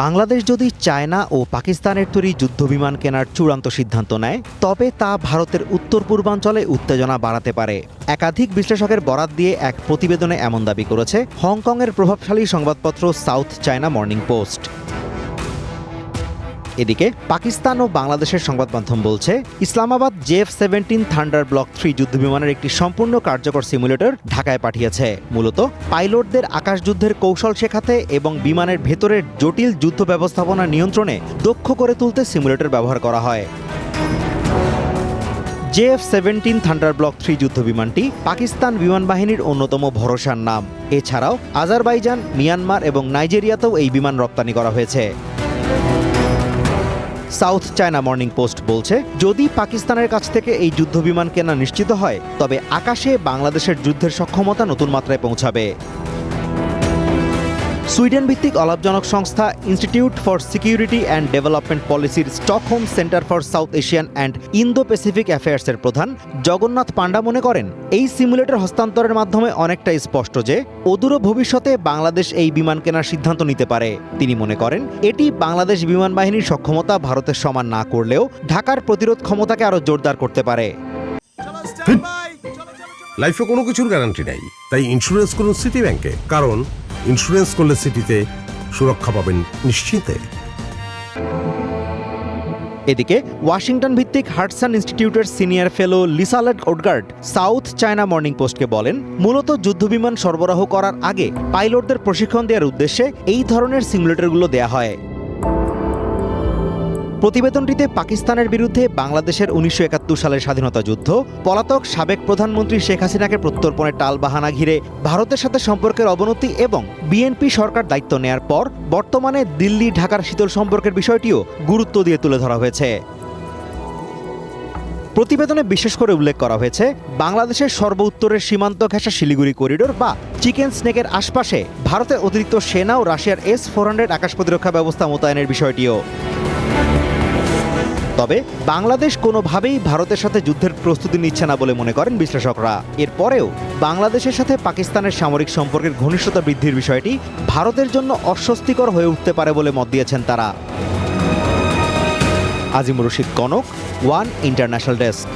বাংলাদেশ যদি চায়না ও পাকিস্তানের তৈরি যুদ্ধবিমান কেনার চূড়ান্ত সিদ্ধান্ত নেয় তবে তা ভারতের উত্তর পূর্বাঞ্চলে উত্তেজনা বাড়াতে পারে। একাধিক বিশ্লেষকের বরাত দিয়ে এক প্রতিবেদনে এমন দাবি করেছে হংকংয়ের প্রভাবশালী সংবাদপত্র সাউথ চায়না মর্নিং পোস্ট। এদিকে পাকিস্তান ও বাংলাদেশের সংবাদ মাধ্যম বলছে, ইসলামাবাদ JF-17 থান্ডার ব্লক 3 যুদ্ধবিমানের একটি সম্পূর্ণ কার্যকর সিমুলেটর ঢাকায় পাঠিয়েছে। মূলত পাইলটদের আকাশযুদ্ধের কৌশল শেখাতে এবং বিমানের ভেতরের জটিল যুদ্ধ ব্যবস্থাপনা নিয়ন্ত্রণে দক্ষ করে তুলতে সিমুলেটর ব্যবহার করা হয়। JF-17 থান্ডার ব্লক 3 যুদ্ধবিমানটি পাকিস্তান বিমান বাহিনীর অন্যতম ভরসার নাম। এছাড়াও আজারবাইজান, মিয়ানমার এবং নাইজেরিয়াতেও এই বিমান রপ্তানি করা হয়েছে। সাউথ চায়না মর্নিং পোস্ট বলছে, যদি পাকিস্তানের কাছ থেকে এই যুদ্ধবিমান কেনা নিশ্চিত হয় তবে আকাশে বাংলাদেশের যুদ্ধের সক্ষমতা নতুন মাত্রায় পৌঁছাবে। সুইডেন ভিত্তিক অলাভজনক সংস্থা institute for security and development পলিসির Stockholm centre for South Asian and Indo Pacific অ্যাফেয়ার্সের প্রধান জগন্নাথ পান্ডা মনে করেন, এই সিমুলেটর হস্তান্তরের মাধ্যমে অনেকটাই স্পষ্ট যে অদূর ভবিষ্যতে বাংলাদেশ এই বিমান কেনার সিদ্ধান্ত নিতে পারে। তিনি মনে করেন, এটি বাংলাদেশ বিমান বাহিনীর সক্ষমতা ভারতের সমান না করলেও ঢাকার প্রতিরোধ ক্ষমতাকে আরও জোরদার করতে পারে। লাইফে কোনো কিছুর গ্যারান্টি নেই, তাই ইন্স্যুরেন্স করুন সিটি ব্যাংকে, কারণ ইন্স্যুরেন্স করলে সিটিতে সুরক্ষা পাবেন নিশ্চিন্তে। এদিকে ওয়াশিংটন ভিত্তিক হাডসন ইনস্টিটিউটের senior fellow Liselotte Odgaard South China Morning পোস্টকে বলেন, মূলত যুদ্ধবিমান সরবরাহ করার আগে পাইলটদের প্রশিক্ষণ দেওয়ার উদ্দেশ্যে এই ধরনের সিমুলেটরগুলো দেয়া হয়। প্রতিবেদনটিতে পাকিস্তানের বিরুদ্ধে বাংলাদেশের 1971 সালের স্বাধীনতা যুদ্ধ, পলাতক সাবেক প্রধানমন্ত্রী শেখ হাসিনাকে প্রত্যর্পণের টালবাহানা ঘিরে ভারতের সাথে সম্পর্কের অবনতি এবং বিএনপি সরকার দায়িত্ব নেয়ার পর বর্তমানে দিল্লি ঢাকার শীতল সম্পর্কের বিষয়টিও গুরুত্ব দিয়ে তুলে ধরা হয়েছে। প্রতিবেদনে বিশেষ করে উল্লেখ করা হয়েছে, বাংলাদেশের সর্ব উত্তরের সীমান্ত ঘেঁষা শিলিগুড়ি করিডোর বা চিকেন স্নেকের আশপাশে ভারতের অতিরিক্ত সেনা ও রাশিয়ার S-400 আকাশ প্রতিরক্ষা ব্যবস্থা মোতায়েনের বিষয়টিও। তবে বাংলাদেশ কোনোভাবেই ভারতের সাথে যুদ্ধের প্রস্তুতি নিচ্ছে না বলে মনে করেন বিশ্লেষকরা। এরপরেও বাংলাদেশের সাথে পাকিস্তানের সামরিক সম্পর্কের ঘনিষ্ঠতা বৃদ্ধির বিষয়টি ভারতের জন্য অস্বস্তিকর হয়ে উঠতে পারে বলে মত দিয়েছেন তারা। Azimur Rashid Kanak, one international desk.